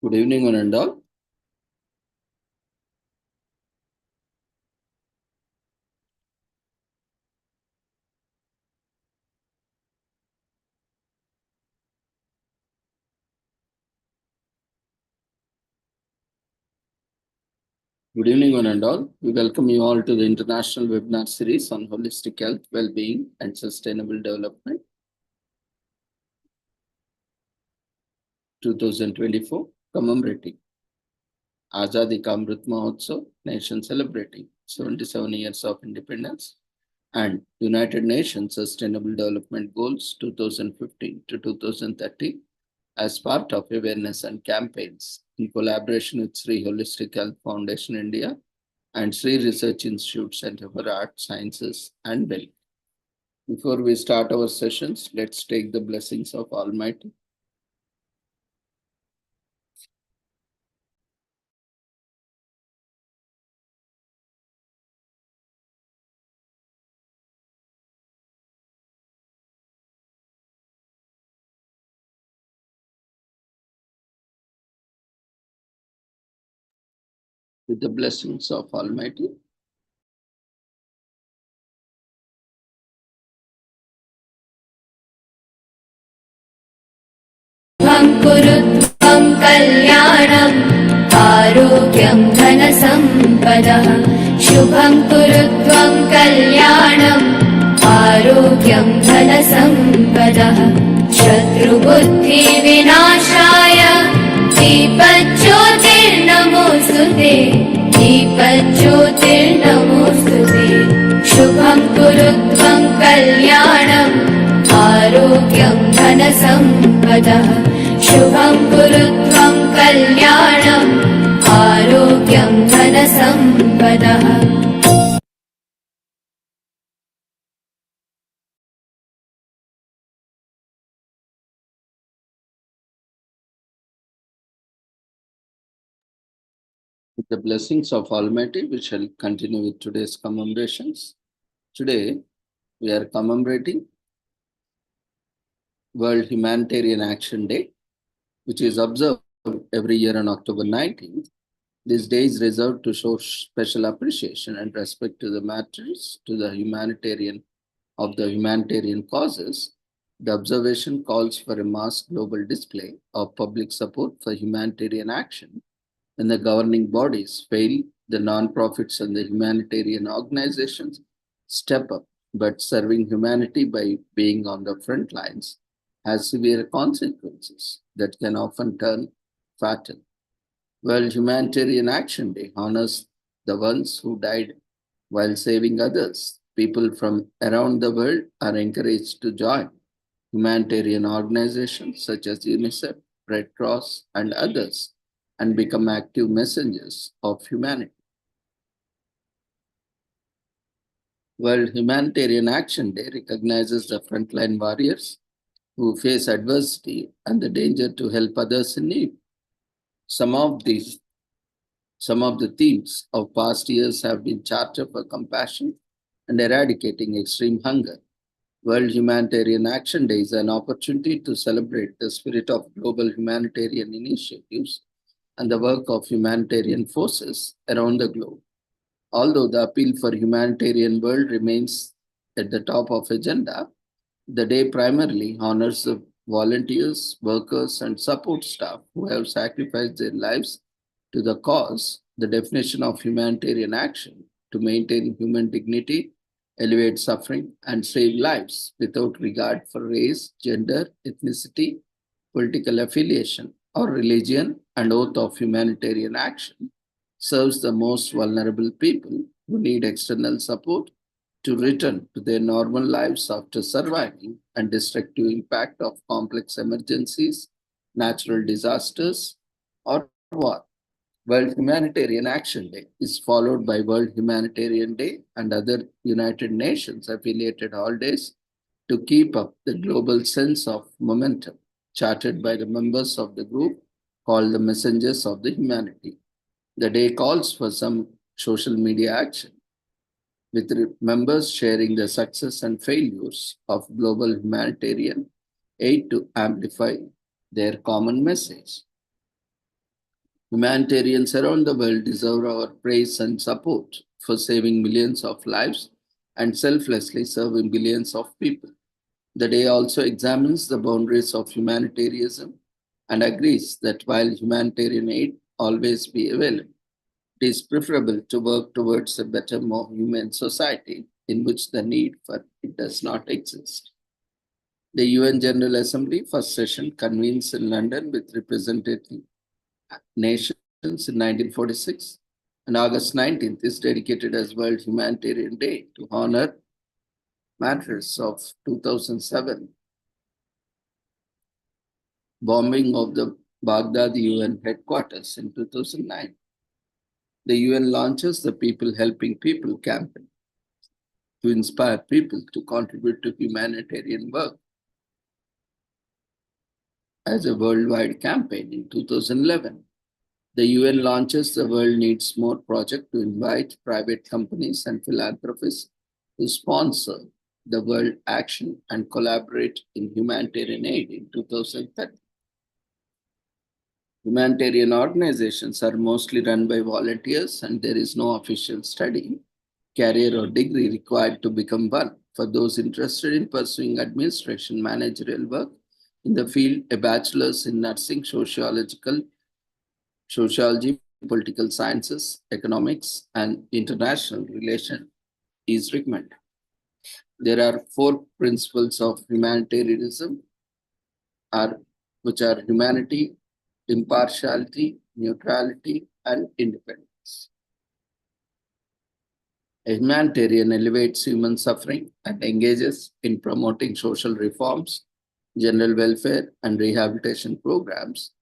Good evening, one and all. Good evening, one and all. We welcome you all to the international webinar series on holistic health, well-being, and sustainable development 2024, commemorating Azadi Ka Amrit Mahotsav, nation celebrating 77 years of independence, and United Nations Sustainable Development Goals 2015 to 2030 as part of awareness and campaigns in collaboration with Sri Holistic Health Foundation India and Sri Research Institute Center for Art, Sciences and Well. Before we start our sessions, let's take the blessings of Almighty. With the blessings of Almighty. कुरुत्वं कल्याणम् आरोग्यं धनसम्पदः शुभं कुरुत्वं कल्याणम् आरोग्यं धनसम्पदः शत्रुबुद्धिविनाशाय दीपज्योतिर्नमोऽस्तुते दीपज्योतिर्नमोऽस्तुते शुभं कुरुत्वं कल्याणम् आरोग्यं धनसम्पदः शुभं कुरुत्वं कल्याणम् आरोग्यं धनसम्पदः With the blessings of Almighty, we shall continue with today's commemorations. Today, we are commemorating World Humanitarian Action Day, which is observed every year on October 19th. This day is reserved to show special appreciation and respect to the martyrs, to the humanitarian causes. The observation calls for a mass global display of public support for humanitarian action. When the governing bodies fail, the non-profits and the humanitarian organizations step up, but serving humanity by being on the front lines has severe consequences that can often turn fatal. World Humanitarian Action Day honors the ones who died while saving others. People from around the world are encouraged to join humanitarian organizations such as UNICEF, Red Cross, and others and become active messengers of humanity. World Humanitarian Action Day recognizes the frontline warriors who face adversity and the danger to help others in need. Some of the themes of past years have been Charter for Compassion and Eradicating Extreme Hunger. World Humanitarian Action Day is an opportunity to celebrate the spirit of global humanitarian initiatives and the work of humanitarian forces around the globe. Although the appeal for humanitarian world remains at the top of agenda, the day primarily honors the volunteers, workers, and support staff who have sacrificed their lives to the cause. The definition of humanitarian action to maintain human dignity, alleviate suffering, and save lives without regard for race, gender, ethnicity, political affiliation, or religion, and oath of humanitarian action serves the most vulnerable people who need external support to return to their normal lives after surviving and destructive impact of complex emergencies, natural disasters, or war. World Humanitarian Action Day is followed by World Humanitarian Day and other United Nations affiliated holidays to keep up the global sense of momentum charted by the members of the group called the Messengers of the Humanity. The day calls for some social media action, with members sharing the success and failures of global humanitarian aid to amplify their common message. Humanitarians around the world deserve our praise and support for saving millions of lives and selflessly serving billions of people. The day also examines the boundaries of humanitarianism and agrees that while humanitarian aid always be available, it is preferable to work towards a better, more human society in which the need for it does not exist. The UN General Assembly first session convenes in London with representative nations in 1946, and August 19th is dedicated as World Humanitarian Day to honor martyrs of 2007 bombing of the Baghdad UN headquarters in 2009. The UN launches the People Helping People campaign to inspire people to contribute to humanitarian work as a worldwide campaign in 2011. The UN launches the World Needs More project to invite private companies and philanthropists to sponsor the world action and collaborate in humanitarian aid in 2030. Humanitarian organizations are mostly run by volunteers, and there is no official study, career, or degree required to become one. For those interested in pursuing administration managerial work in the field, a bachelor's in nursing, sociology, political sciences, economics, and international relations is recommended. There are 4 principles of humanitarianism, which are humanity, impartiality, neutrality, and independence. A humanitarian elevates human suffering and engages in promoting social reforms, general welfare, and rehabilitation programs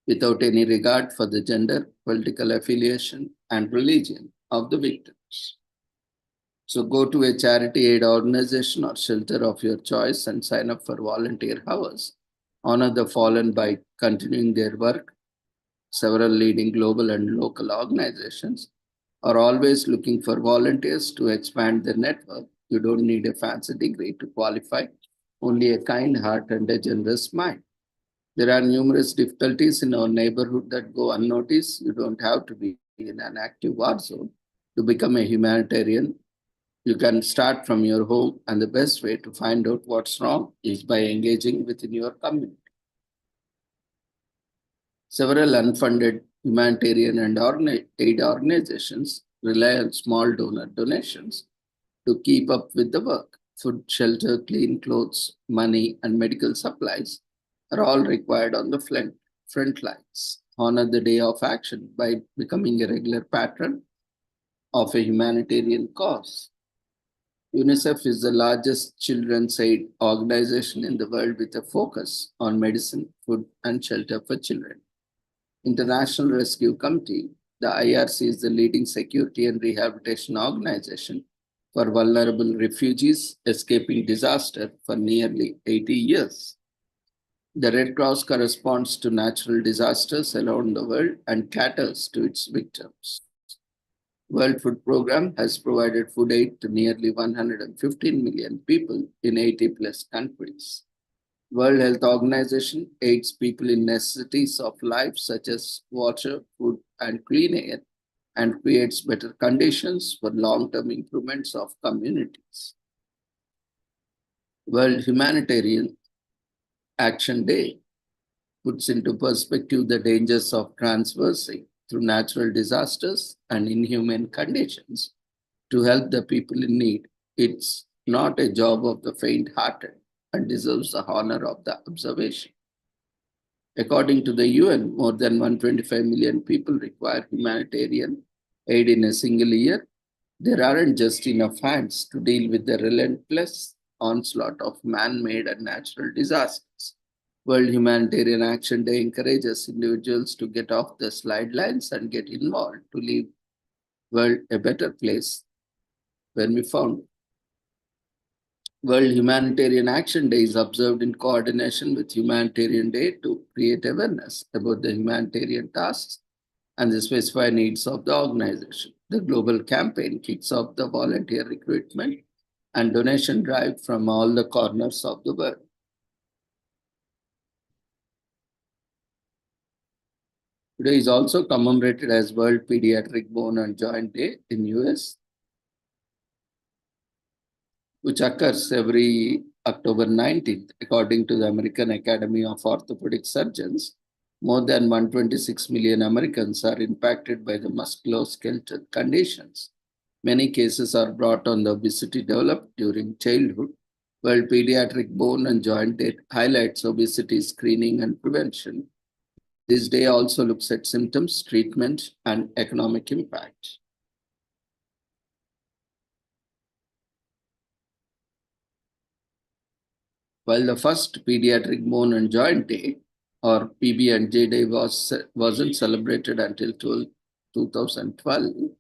without any regard for the gender, political affiliation, and religion of the victims. So go to a charity aid organization or shelter of your choice and sign up for volunteer hours. Honor the fallen by continuing their work. Several leading global and local organizations are always looking for volunteers to expand their network. You don't need a fancy degree to qualify, only a kind heart and a generous mind. There are numerous difficulties in our neighborhood that go unnoticed. You don't have to be in an active war zone to become a humanitarian. You can start from your home, and the best way to find out what's wrong is by engaging within your community. Several unfunded humanitarian and aid organizations rely on small donor donations to keep up with the work. Food, shelter, clean clothes, money, and medical supplies are all required on the front lines. Honor the day of action by becoming a regular patron of a humanitarian cause. UNICEF is the largest children's aid organization in the world with a focus on medicine, food, and shelter for children. International Rescue Committee, the IRC, is the leading security and rehabilitation organization for vulnerable refugees escaping disaster for nearly 80 years. The Red Cross corresponds to natural disasters around the world and caters to its victims. World Food Programme has provided food aid to nearly 115 million people in 80 plus countries. World Health Organization aids people in necessities of life such as water, food, and clean air, and creates better conditions for long-term improvements of communities. World Humanitarian Action Day puts into perspective the dangers of traversing through natural disasters and inhumane conditions to help the people in need. It's not a job of the faint-hearted and deserves the honor of the observation. According to the UN, more than 125 million people require humanitarian aid in a single year. There aren't just enough hands to deal with the relentless onslaught of man-made and natural disasters. World Humanitarian Action Day encourages individuals to get off the sidelines and get involved to leave the world a better place when we found it. World Humanitarian Action Day is observed in coordination with Humanitarian Day to create awareness about the humanitarian tasks and the specified needs of the organization. The global campaign kicks off the volunteer recruitment and donation drive from all the corners of the world. Today is also commemorated as World Pediatric Bone and Joint Day in US, which occurs every October 19th, according to the American Academy of Orthopedic Surgeons. More than 126 million Americans are impacted by the musculoskeletal conditions. Many cases are brought on the obesity developed during childhood. World Pediatric Bone and Joint Day highlights obesity screening and prevention. This day also looks at symptoms, treatment, and economic impact. While the first Pediatric Bone and Joint Day, or PB&J Day, wasn't celebrated until 2012,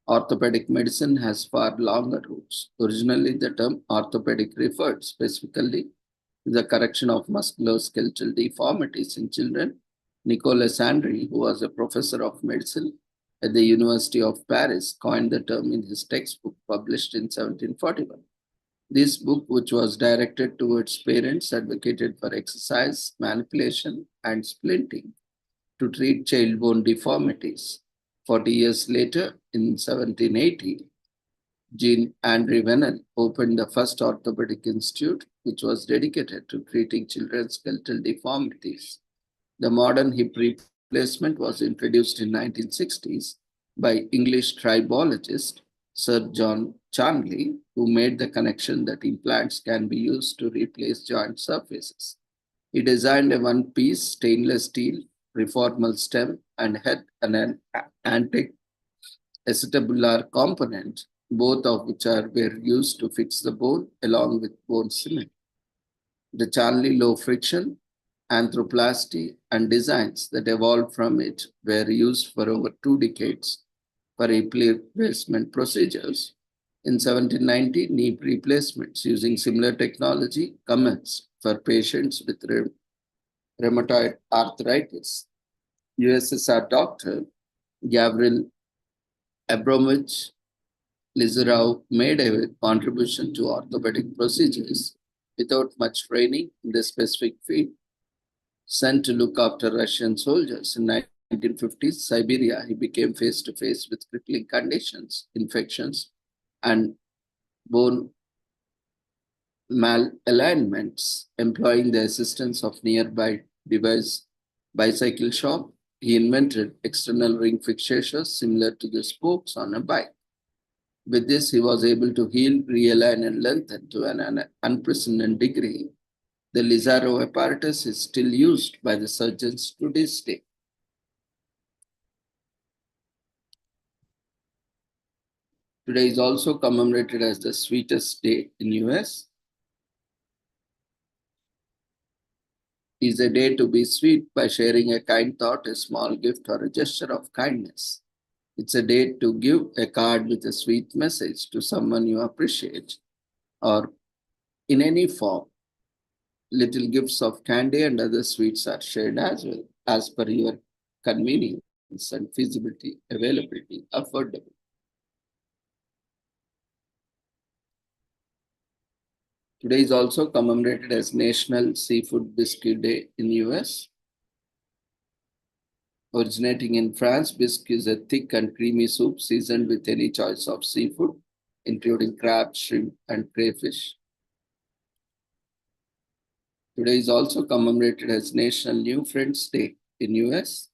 orthopedic medicine has far longer roots. Originally, the term orthopedic referred specifically to the correction of musculoskeletal deformities in children. Nicolas Andri, who was a professor of medicine at the University of Paris, coined the term in his textbook published in 1741. This book, which was directed towards parents, advocated for exercise, manipulation, and splinting to treat child bone deformities. 40 years later, in 1780, Jean-André Venel opened the first orthopedic institute, which was dedicated to treating children's skeletal deformities. The modern hip replacement was introduced in 1960s by English tribologist Sir John Charnley, who made the connection that implants can be used to replace joint surfaces. He designed a one-piece stainless steel reformal stem and head and an anti-acetabular component, both of which were used to fix the bone along with bone cement. The Charnley low friction, anthroplasty, and designs that evolved from it were used for over 2 decades for replacement procedures. In 1790, knee replacements using similar technology commenced for patients with rheumatoid arthritis. USSR doctor Gavril Abramovich Lizarov made a contribution to orthopedic procedures without much training in the specific field. Sent to look after Russian soldiers in 1950s Siberia, he became face to face with crippling conditions, infections, and bone malalignments. Employing the assistance of nearby device bicycle shop, he invented external ring fixatures similar to the spokes on a bike. With this, he was able to heal, realign, and lengthen to an unprecedented degree. The Lizarov apparatus is still used by the surgeons to this day. Today is also commemorated as the sweetest day in US. Is a day to be sweet by sharing a kind thought, a small gift, or a gesture of kindness. It's a day to give a card with a sweet message to someone you appreciate, or in any form. Little gifts of candy and other sweets are shared as well, as per your convenience and feasibility, availability, affordable. Today is also commemorated as National Seafood Biscuit Day in US. Originating in France, bisque is a thick and creamy soup seasoned with any choice of seafood, including crab, shrimp, and crayfish. Today is also commemorated as National New Friends Day in US.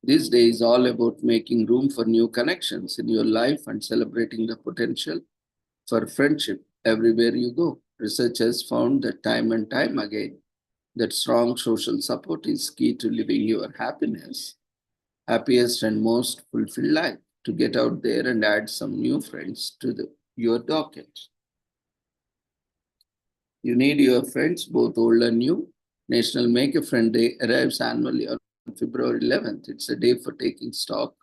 This day is all about making room for new connections in your life and celebrating the potential for friendship everywhere you go. Research has found that time and time again that strong social support is key to living your happiest and most fulfilled life. To get out there and add some new friends to your docket. You need your friends, both old and new. National Make a Friend Day arrives annually on February 11th. It's a day for taking stock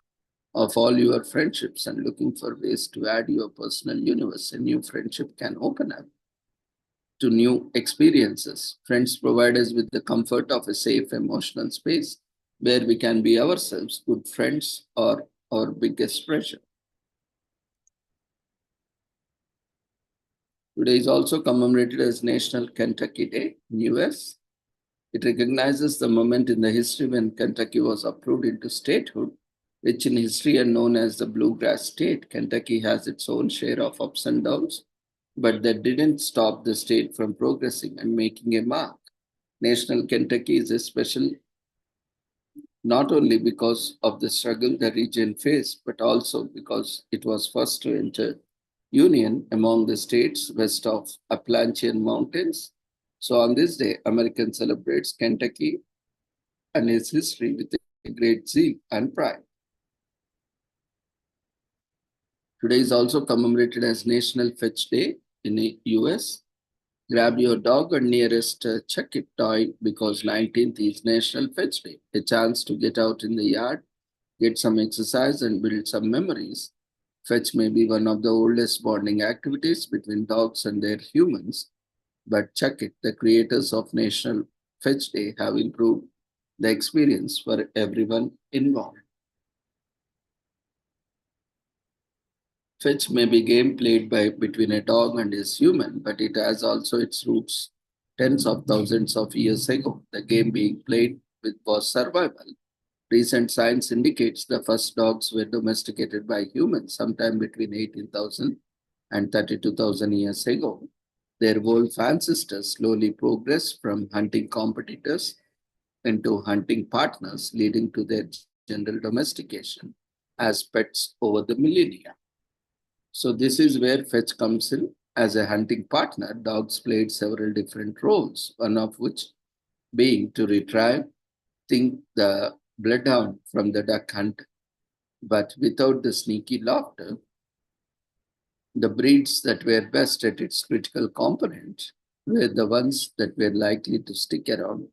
of all your friendships and looking for ways to add your personal universe. A new friendship can open up to new experiences. Friends provide us with the comfort of a safe emotional space where we can be ourselves. Good friends are our biggest treasure. Today is also commemorated as National Kentucky Day in US. It recognizes the moment in the history when Kentucky was approved into statehood, which in history are known as the Bluegrass State. Kentucky has its own share of ups and downs, but that didn't stop the state from progressing and making a mark. National Kentucky is a special not only because of the struggle the region faced, but also because it was first to enter union among the states west of Appalachian Mountains. So on this day, American celebrates Kentucky and its history with a great zeal and pride. Today is also commemorated as National Fetch Day in the US. Grab your dog and nearest check it toy because 19th is National Fetch Day, a chance to get out in the yard, get some exercise and build some memories. Fetch may be one of the oldest bonding activities between dogs and their humans, but check it, the creators of National Fetch Day have improved the experience for everyone involved. Fetch may be game played by between a dog and his human, but it has also its roots tens of thousands of years ago. The game being played with was survival. Recent science indicates the first dogs were domesticated by humans sometime between 18,000 and 32,000 years ago. Their wolf ancestors slowly progressed from hunting competitors into hunting partners, leading to their general domestication as pets over the millennia. So this is where Fetch comes in. As a hunting partner, dogs played several different roles, one of which being to retrieve, think the bloodhound from the duck hunt, but without the sneaky laughter, the breeds that were best at its critical component were the ones that were likely to stick around,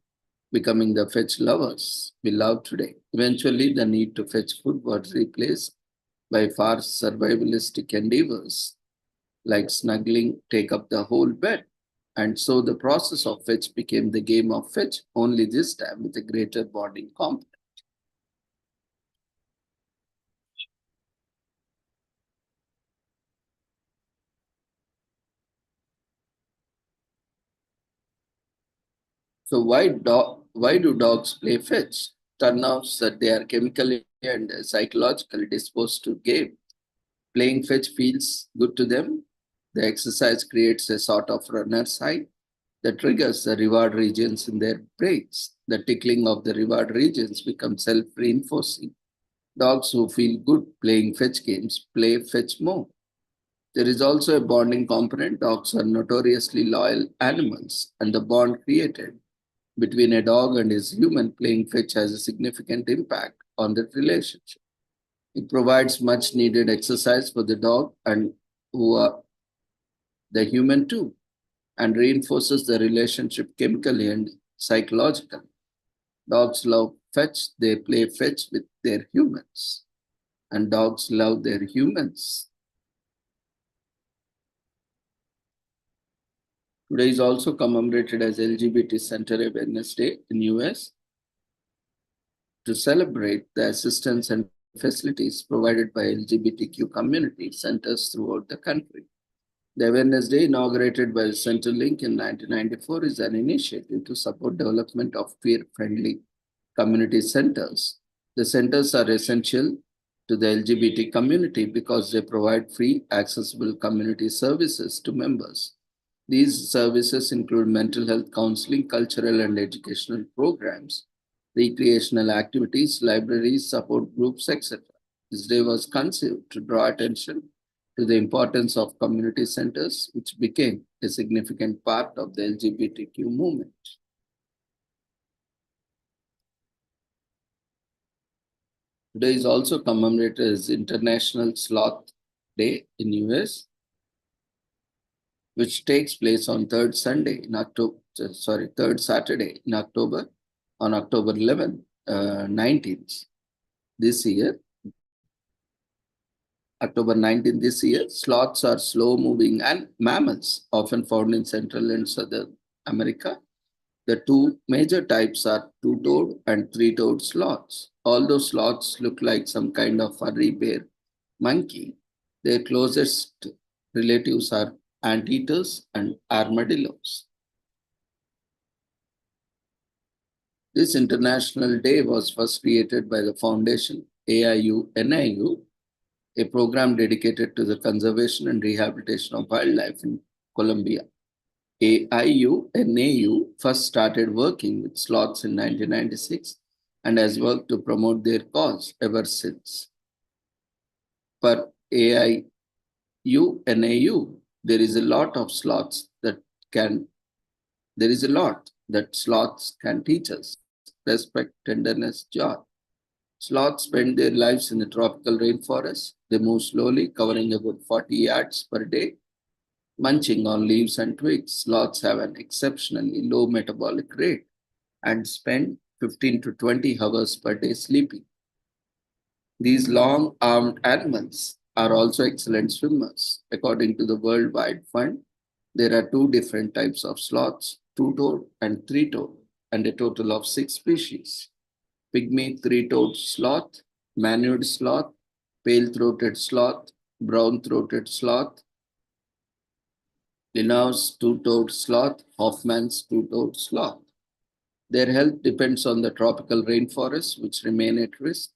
becoming the fetch lovers we love today. Eventually, the need to fetch food was replaced by far survivalistic endeavors like snuggling take up the whole bed. And so the process of fetch became the game of fetch, only this time with a greater bonding component. So why do dogs play fetch? Turns out that they are chemically and psychologically disposed to game. Playing fetch feels good to them. The exercise creates a sort of runner's high that triggers the reward regions in their brains. The tickling of the reward regions becomes self-reinforcing. Dogs who feel good playing fetch games play fetch more. There is also a bonding component. Dogs are notoriously loyal animals, and the bond created between a dog and his human playing fetch has a significant impact on that relationship. It provides much needed exercise for the dog and who are the human too, and reinforces the relationship chemically and psychologically. Dogs love fetch, they play fetch with their humans, and dogs love their humans. Today is also commemorated as LGBT Center Awareness Day in US to celebrate the assistance and facilities provided by LGBTQ community centers throughout the country. The Awareness Day, inaugurated by Centrelink in 1994, is an initiative to support development of queer-friendly community centers. The centers are essential to the LGBT community because they provide free, accessible community services to members. These services include mental health counseling, cultural and educational programs, recreational activities, libraries, support groups, etc. This day was conceived to draw attention to the importance of community centers, which became a significant part of the LGBTQ movement. Today is also commemorated as International Sloth Day in US, which takes place on third Saturday in October, on October 11th, 19th this year. October 19th this year, sloths are slow-moving and mammals, often found in Central and Southern America. The two major types are two-toed and three-toed sloths. Although sloths look like some kind of furry bear monkey, their closest relatives are anteaters and armadillos. This International Day was first created by the Foundation AIU-NIU, a program dedicated to the conservation and rehabilitation of wildlife in Colombia. AIU-NAU first started working with sloths in 1996 and has worked to promote their cause ever since. Per AIU-NAU, there is a lot that sloths can teach us: respect, tenderness, joy. Sloths spend their lives in the tropical rainforest. They move slowly, covering about 40 yards per day, munching on leaves and twigs. Sloths have an exceptionally low metabolic rate and spend 15 to 20 hours per day sleeping. These long armed animals are also excellent swimmers. According to the World Wide Fund, there are two different types of sloths: two-toed and three-toed, and a total of 6 species: pygmy three-toed sloth, manute sloth, pale-throated sloth, brown-throated sloth, Linnaeus two-toed sloth, Hoffman's two-toed sloth. Their health depends on the tropical rainforests, which remain at risk.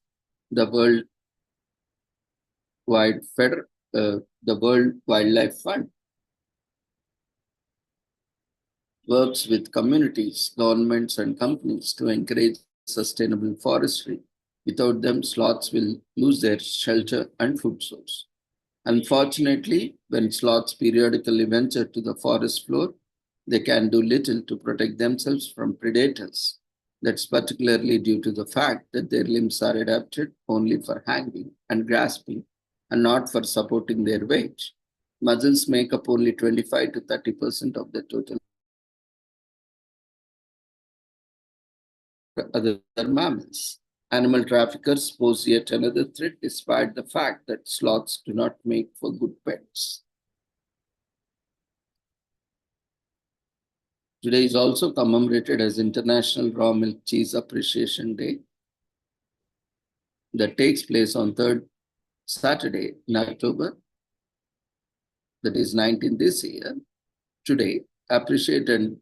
The World Wildlife Fund works with communities, governments, and companies to encourage sustainable forestry. Without them, sloths will lose their shelter and food source. Unfortunately, when sloths periodically venture to the forest floor, they can do little to protect themselves from predators. That's particularly due to the fact that their limbs are adapted only for hanging and grasping and not for supporting their weight. Muscles make up only 25 to 30% of the total other mammals. Animal traffickers pose yet another threat despite the fact that sloths do not make for good pets. Today is also commemorated as International Raw Milk Cheese Appreciation Day that takes place on third Saturday in October, that is 19th this year. Today, appreciate and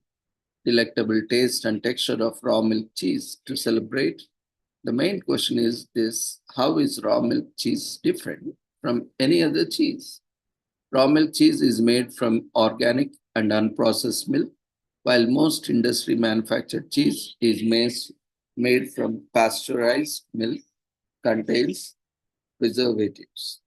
delectable taste and texture of raw milk cheese to celebrate. The main question is this: how is raw milk cheese different from any other cheese? Raw milk cheese is made from organic and unprocessed milk, while most industry manufactured cheese is made from pasteurized milk, contains preservatives.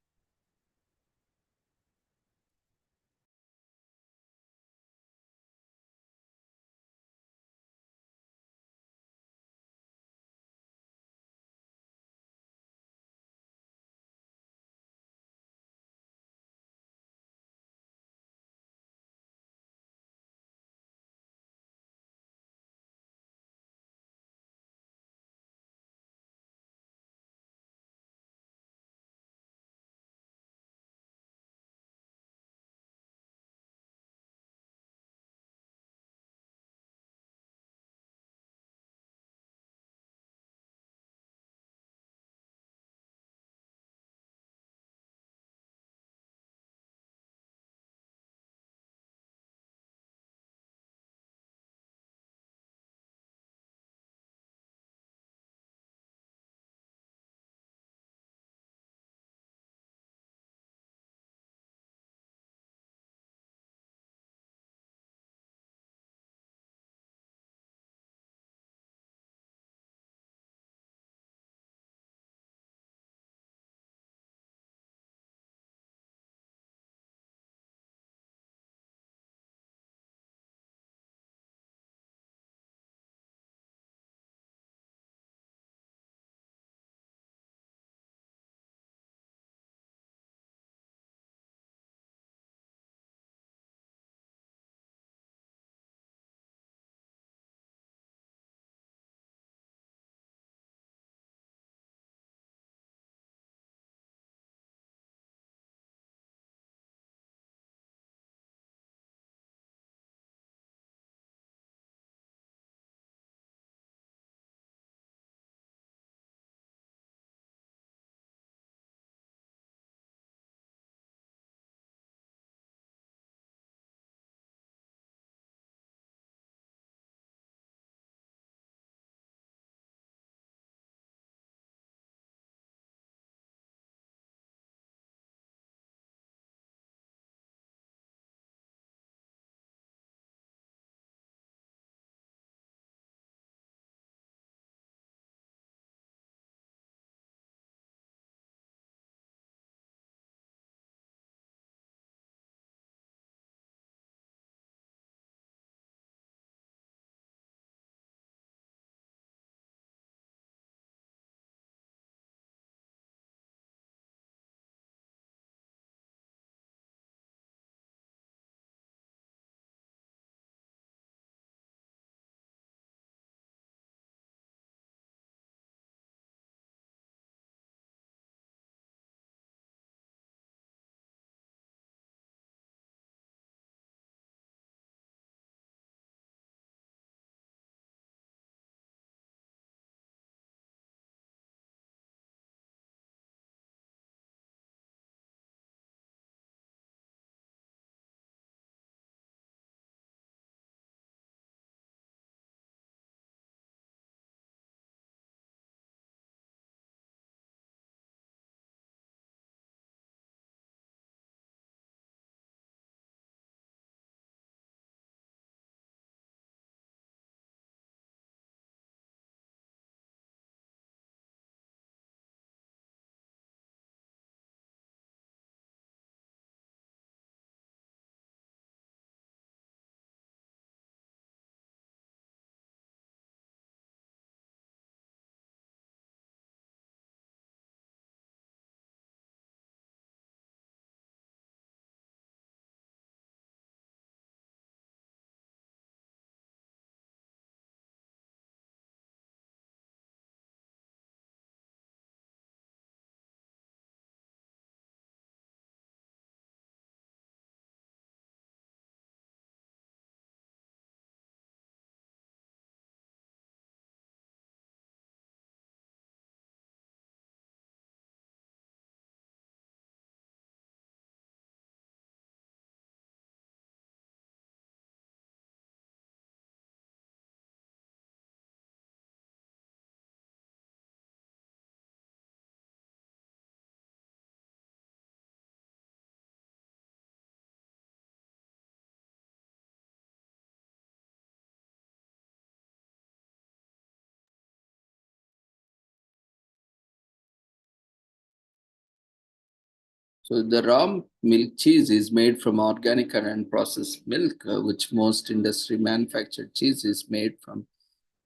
So the raw milk cheese is made from organic and unprocessed milk, which most industry manufactured cheese is made from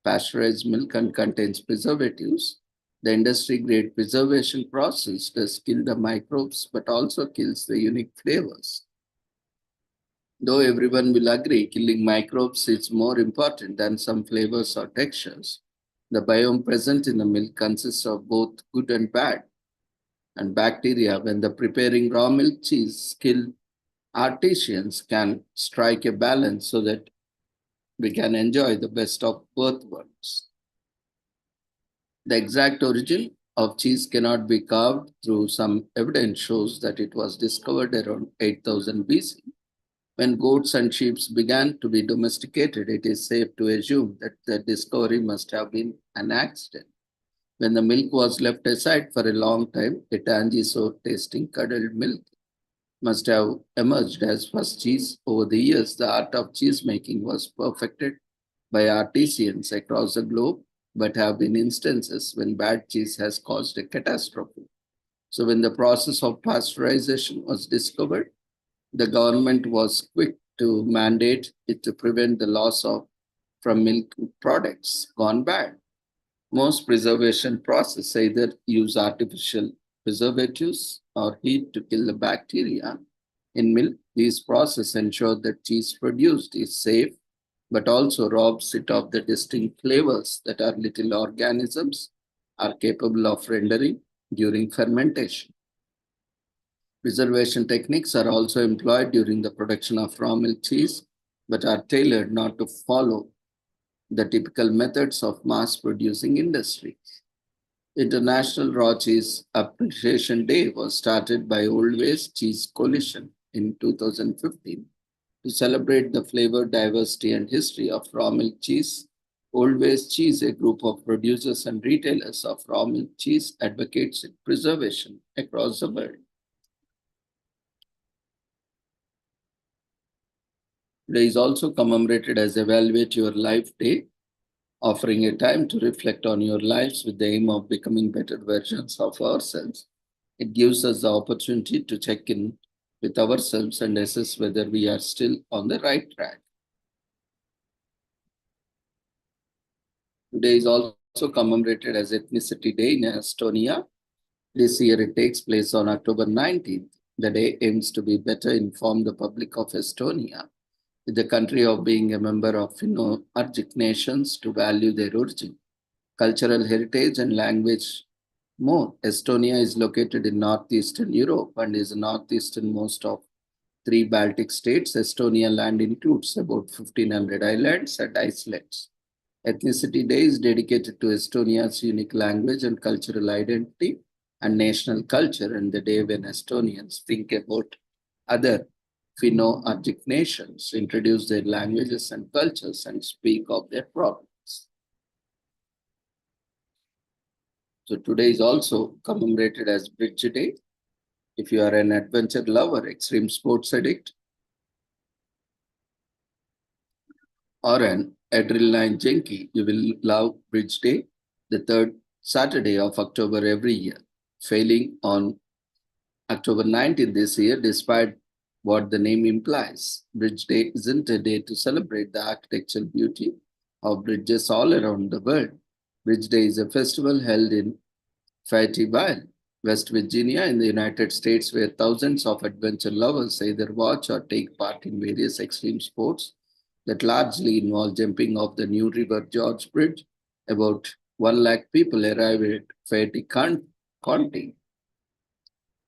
pasteurized milk and contains preservatives. The industry grade preservation process does kill the microbes but also kills the unique flavors. Though everyone will agree killing microbes is more important than some flavors or textures, the biome present in the milk consists of both good and bad. And bacteria, when the preparing raw milk cheese, skilled artisans can strike a balance so that we can enjoy the best of both worlds. The exact origin of cheese cannot be carved through some evidence shows that it was discovered around 8000 BC. When goats and sheep began to be domesticated, it is safe to assume that the discovery must have been an accident. When the milk was left aside for a long time, a tangy, sour-tasting curdled milk must have emerged as first cheese. Over the years, the art of cheese making was perfected by artisans across the globe, but have been instances when bad cheese has caused a catastrophe. So when the process of pasteurization was discovered, the government was quick to mandate it to prevent the loss of from milk products gone bad. Most preservation processes either use artificial preservatives or heat to kill the bacteria in milk. These processes ensure that cheese produced is safe, but also robs it of the distinct flavors that our little organisms are capable of rendering during fermentation. Preservation techniques are also employed during the production of raw milk cheese, but are tailored not to follow the typical methods of mass producing industries. International Raw Cheese Appreciation Day was started by Old West Cheese Coalition in 2015 to celebrate the flavor diversity and history of raw milk cheese. Old West Cheese, a group of producers and retailers of raw milk cheese, advocates its preservation across the world. Today is also commemorated as Evaluate Your Life Day, offering a time to reflect on your lives with the aim of becoming better versions of ourselves. It gives us the opportunity to check in with ourselves and assess whether we are still on the right track. Today is also commemorated as Ethnicity Day in Estonia. This year it takes place on October 19th. The day aims to be better inform the public of Estonia, with the country of being a member of Finno-Ugric nations to value their origin, cultural heritage and language more. Estonia is located in northeastern Europe and is the northeasternmost of three Baltic states. Estonia land includes about 1,500 islands and islets. Ethnicity Day is dedicated to Estonia's unique language and cultural identity and national culture, and the day when Estonians think about other Finno-Ugric nations, introduce their languages and cultures, and speak of their problems. So today is also commemorated as Bridge Day. If you are an adventure lover, extreme sports addict, or an adrenaline junkie, you will love Bridge Day, the third Saturday of October every year. Failing on October 19th this year, despite what the name implies. Bridge Day isn't a day to celebrate the architectural beauty of bridges all around the world. Bridge Day is a festival held in Fayetteville, West Virginia in the United States, where thousands of adventure lovers either watch or take part in various extreme sports that largely involve jumping off the New River George Bridge. About 1 lakh people arrive at Fayetteville County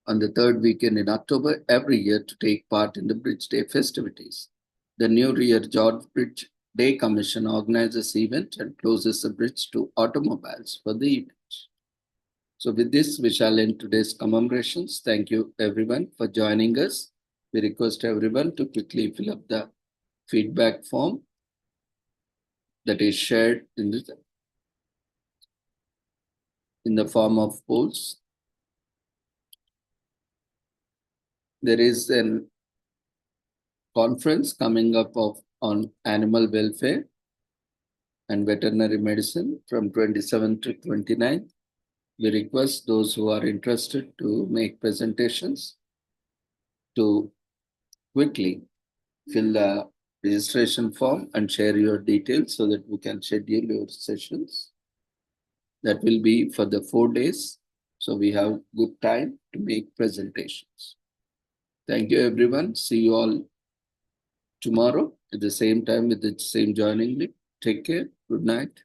on the third weekend in October every year to take part in the Bridge Day festivities. The New River George Bridge Day Commission organizes the event and closes the bridge to automobiles for the event. So with this, we shall end today's commemorations. Thank you everyone for joining us. We request everyone to quickly fill up the feedback form that is shared in the form of polls. There is a conference coming up on animal welfare and veterinary medicine from 27th to 29th. We request those who are interested to make presentations to quickly fill the registration form and share your details so that we can schedule your sessions. That will be for the 4 days. So we have good time to make presentations. Thank you, everyone. See you all tomorrow at the same time with the same joining link. Take care. Good night.